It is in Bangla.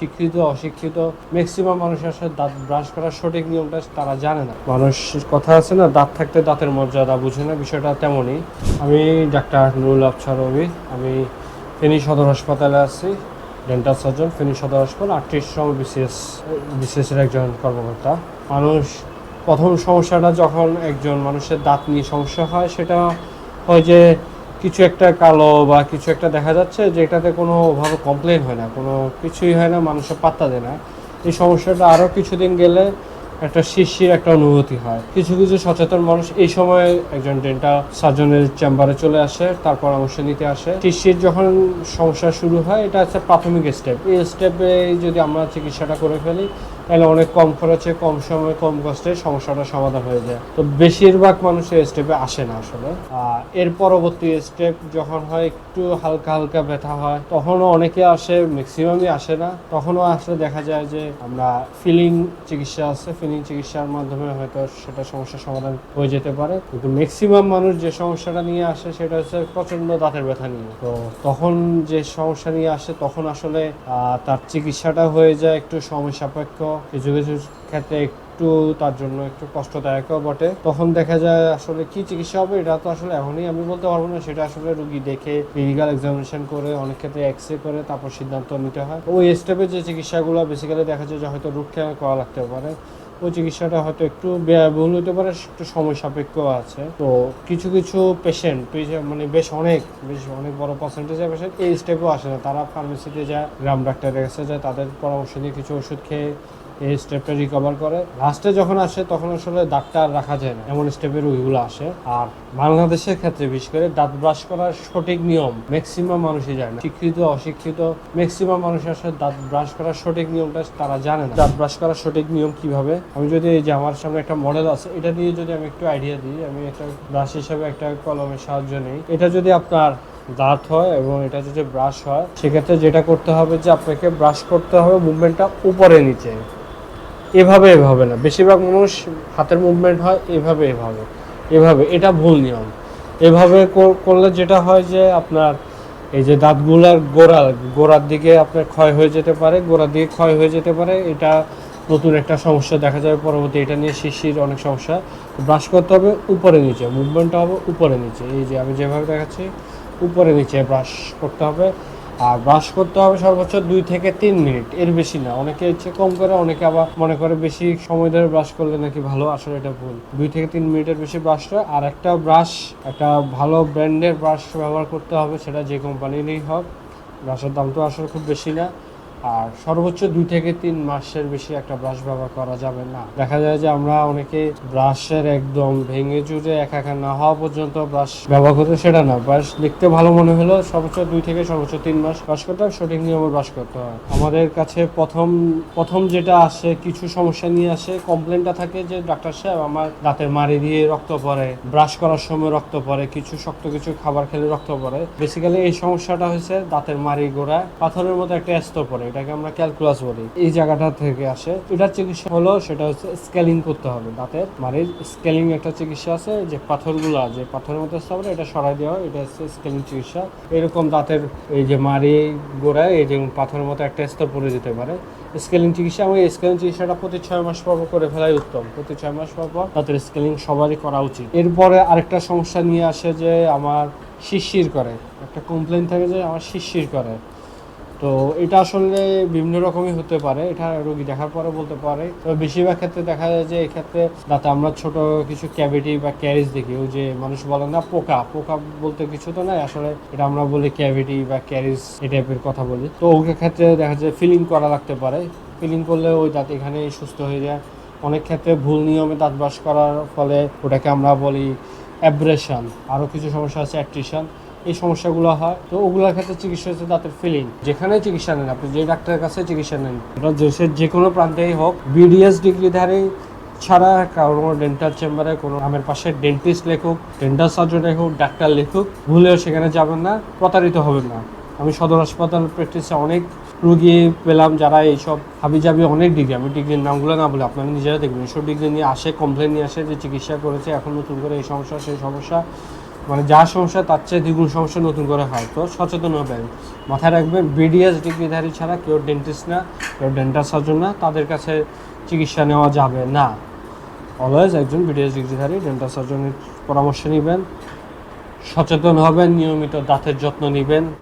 শিক্ষিত অশিক্ষিত ম্যাক্সিমাম মানুষ আসলে দাঁত ব্রাশ করার সঠিক নিয়মটা তারা জানে না। মানুষ কথা আছে না, দাঁত থাকতে দাঁতের মর্যাদা বুঝে না, বিষয়টা তেমনই। আমি ডাক্তার নুরুল আবছর রবি, আমি ফেনী সদর হাসপাতালে আছি, ডেন্টাল সার্জন, ফেনী সদর হাসপাতাল 38তম বিসিএসের একজন কর্মকর্তা। মানুষ প্রথম সমস্যাটা যখন একজন মানুষের দাঁত নিয়ে সমস্যা হয়, সেটা হয় যে কিছু একটা কালো বা কিছু একটা দেখা যাচ্ছে যেটাতে কোনোভাবে কমপ্লেন হয় না, কোনো কিছুই হয় না, মানুষের পাত্তা দেয় না। এই সমস্যাটা আরও কিছুদিন গেলে একটা শিরশির একটা অনুভূতি হয়। কিছু কিছু সচেতন মানুষ এই সময় একজন ডেন্টাল সার্জনের চেম্বারে চলে আসে, তার পরামর্শ নিতে আসে। শিরশির যখন সমস্যা শুরু হয়, এটা হচ্ছে প্রাথমিক স্টেপ। এই স্টেপে যদি আমরা চিকিৎসাটা করে ফেলি, তাহলে অনেক কম খরচে, কম সময়ে, কম কষ্টে সমস্যাটা সমাধান হয়ে যায়। তো বেশিরভাগ মানুষ এই স্টেপে আসে না আসলে। এর পরবর্তী স্টেপ যখন হয়, একটু হালকা হালকা ব্যথা হয়, তখনও অনেকে আসে, ম্যাক্সিমামই আসে না। তখনও আসলে দেখা যায় যে আমরা ফিলিং চিকিৎসা আছে, ফিলিং চিকিৎসার মাধ্যমে হয়তো সেটা সমস্যার সমাধান হয়ে যেতে পারে। কিন্তু ম্যাক্সিমাম মানুষ যে সমস্যাটা নিয়ে আসে সেটা হচ্ছে প্রচন্ড দাঁতের ব্যথা নিয়ে। তো তখন যে সমস্যা নিয়ে আসে, তখন আসলে তার চিকিৎসাটা হয়ে যায় একটু সময় সাপেক্ষ, কিছু কিছু ক্ষেত্রে একটু তার জন্য একটু কষ্টদায়কও বটে। তখন দেখা যায় আসলে কি চিকিৎসা হবে, এটা তো আসলে এখনই আমি বলতে পারবো না। সেটা আসলে রুগী দেখে, ক্লিনিক্যাল এক্সামিনেশন করে, অনেক ক্ষেত্রে এক্স-রে করে তারপর সিদ্ধান্ত নিতে হয়। ওই স্টেপে যে চিকিৎসাগুলো বেসিক্যালি দেখা যায় যে হয়তো রোগ খেয়াল করা লাগতে পারে, ওই চিকিৎসাটা হয়তো একটু ব্যয়বহুল হতে পারে, একটু সময় সাপেক্ষ আছে। তো কিছু কিছু পেশেন্ট মানে বেশ অনেক বড় পার্সেন্টেজের পেশেন্ট এই স্টেপেও আসে না। তারা ফার্মেসিতে যায়, গ্রাম ডাক্তারের কাছে যায়, তাদের পরামর্শ নিয়ে কিছু ওষুধ খেয়ে এই স্টেপটা রিকভার করে। লাস্টে যখন আসে তখন আসলে দাঁতটা আর রাখা যায় না, এমন স্টেপের রোগীগুলো আসে। আর বাংলাদেশের ক্ষেত্রে বিশেষ করে দাঁত ব্রাশ করার সঠিক নিয়ম ম্যাক্সিমাম মানুষই জানে না। শিক্ষিত অশিক্ষিত ম্যাক্সিমাম মানুষ আসলে দাঁত ব্রাশ করার সঠিক নিয়মটা তারা জানে না। দাঁত ব্রাশ করার সঠিক নিয়ম কিভাবে, আমি যদি এই যে আমার সামনে একটা মডেল আছে, এটা দিয়ে যদি আমি একটু আইডিয়া দিই, আমি একটা ব্রাশ হিসাবে একটা কলমের সাহায্য নেই। এটা যদি আপনার দাঁত হয় এবং এটা যদি ব্রাশ হয়, সেক্ষেত্রে যেটা করতে হবে যে আপনাকে ব্রাশ করতে হবে মুভমেন্টটা উপরে নিচে, এভাবে এভাবে না। বেশিরভাগ মানুষ হাতের মুভমেন্ট হয় এভাবে এভাবে এভাবে, এটা ভুল নিয়ম। এভাবে করলে যেটা হয় যে আপনার এই যে দাঁতগুলার গোড়ার দিকে আপনার ক্ষয় হয়ে যেতে পারে, গোড়ার দিকে ক্ষয় হয়ে যেতে পারে। এটা নতুন একটা সমস্যা দেখা যাবে পরবর্তী। এটা নিয়ে শিরশির অনেক সমস্যা। ব্রাশ করতে হবে উপরে নিচে, মুভমেন্টটা হবে উপরে নিচে। এই যে আমি যেভাবে দেখাচ্ছি, উপরে নিচে ব্রাশ করতে হবে। আর ব্রাশ করতে হবে সর্বোচ্চ 2 থেকে 3 মিনিট, এর বেশি না। অনেকে ইচ্ছে কম করে, অনেকে আবার মনে করে বেশি সময় ধরে ব্রাশ করলে নাকি ভালো, আসলে এটা ভুল। 2 থেকে 3 মিনিটের বেশি ব্রাশ হয়। আর একটা ব্রাশ, একটা ভালো ব্র্যান্ডের ব্রাশ ব্যবহার করতে হবে, সেটা যে কোম্পানিরই হোক। ব্রাশের দাম তো আসলে খুব বেশি না। আর সর্বোচ্চ 2 থেকে 3 মাসের বেশি একটা ব্রাশ ব্যবহার করা যাবে না। দেখা যায় যে আমরা অনেকে ব্রাশের একদম ভেঙে চুরে একাকার না হওয়া পর্যন্ত ব্রাশ ব্যবহার করতে, সেটা না। ব্রাশ দেখতে ভালো মনে হলো, সর্বোচ্চ 2 থেকে সর্বোচ্চ 3 মাস ব্রাশ করতে হয়, সঠিক নিয়মে ব্রাশ করতে হয়। আমাদের কাছে প্রথম যেটা আসে, কিছু সমস্যা নিয়ে আসে, কমপ্লেনটা থাকে যে ডাক্তার সাহেব আমার দাঁতের মাড়ি দিয়ে রক্ত পড়ে, ব্রাশ করার সময় রক্ত পড়ে, কিছু শক্ত কিছু খাবার খেলে রক্ত পড়ে। বেসিক্যালি এই সমস্যাটা হয়েছে দাঁতের মাড়ি গোড়ায় পাথরের মতো একটা স্তর পড়ে, এটাকে আমরা ক্যালকুলাস বলি। এই জায়গাটা থেকে আসে। এটার চিকিৎসা হলো, সেটা হচ্ছে স্কেলিং করতে হবে। দাঁতের মাড়ির স্কেলিং একটা চিকিৎসা আছে, যে পাথরগুলো যে পাথরের মতো স্তর পড়ে, এটা সরাই দেওয়া হয়, এটা হচ্ছে স্কেলিং চিকিৎসা। এরকম দাঁতের এই যে মাড়ি গোড়ায় এই যে পাথরের মতো একটা স্তর পড়ে যেতে পারে, স্কেলিং চিকিৎসা। এবং এই স্কেলিং চিকিৎসাটা প্রতি 6 মাস পর করে ফেলাই উত্তম। প্রতি 6 মাস পর দাঁতের স্কেলিং সবারই করা উচিত। এরপরে আরেকটা সমস্যা নিয়ে আসে যে আমার শিরশির করে, একটা কমপ্লেন থাকে যে আমার শিরশির করে। তো এটা আসলে বিভিন্ন রকমই হতে পারে, এটা রোগী দেখার পরে বলতে পারে। তবে বেশিরভাগ ক্ষেত্রে দেখা যায় যে এই ক্ষেত্রে দাঁতে আমরা ছোট কিছু ক্যাভিটি বা ক্যারিজ দেখি। ওই যে মানুষ বলে না পোকা বলতে কিছু তো নাই, আসলে এটা আমরা বলি ক্যাভিটি বা ক্যারিজ, এই টাইপের কথা বলি। তো ওই ক্ষেত্রে দেখা যায় ফিলিং করা লাগতে পারে। ফিলিং করলে ওই দাঁত এখানে সুস্থ হয়ে যায়। অনেক ক্ষেত্রে ভুল নিয়মে দাঁত ব্রাশ করার ফলে ওটাকে আমরা বলি অ্যাব্রেশন। আরও কিছু সমস্যা আছে, অ্যাট্রিশন, এই সমস্যাগুলো হয়। তো ওগুলোর ক্ষেত্রে চিকিৎসা হচ্ছে দাঁতের ফিলিং। যেখানে চিকিৎসা নেন, আপনি যে ডাক্তারের কাছে চিকিৎসা নেন, এটা দেশের যে কোনো প্রান্তেই হোক, বিডিএস ডিগ্রিধারী ছাড়া কারো ডেন্টাল চেম্বারে কোনো নামের পাশে ডেন্টিস্ট লেখুক, ডেন্টাল সার্জন লেখুক, ডাক্তার লেখুক, ভুলেও সেখানে যাবেন না, প্রতারিত হবেন না। আমি সদর হাসপাতাল প্র্যাকটিসে অনেক রুগী পেলাম যারা এইসব হাবিজাবি অনেক ডিগ্রি, আমি ডিগ্রির নামগুলো না বলে আপনারা নিজেরা দেখবেন, এইসব ডিগ্রি নিয়ে আসে, কমপ্লেন নিয়ে আসে যে চিকিৎসা করেছে, এখন নতুন করে এই সমস্যা সেই সমস্যা। মানে যা সমস্যা তার চেয়ে দ্বিগুণ সমস্যা নতুন করে হয়। তো সচেতন হবেন, মাথায় রাখবেন বিডিএস ডিগ্রিধারী ছাড়া কেউ ডেন্টিস্ট না, কেউ ডেন্টাল সার্জন না, তাদের কাছে চিকিৎসা নেওয়া যাবে না। অলওয়েজ একজন বিডিএস ডিগ্রিধারী ডেন্টাল সার্জনের পরামর্শ নেবেন, সচেতন হবেন, নিয়মিত দাঁতের যত্ন নেবেন।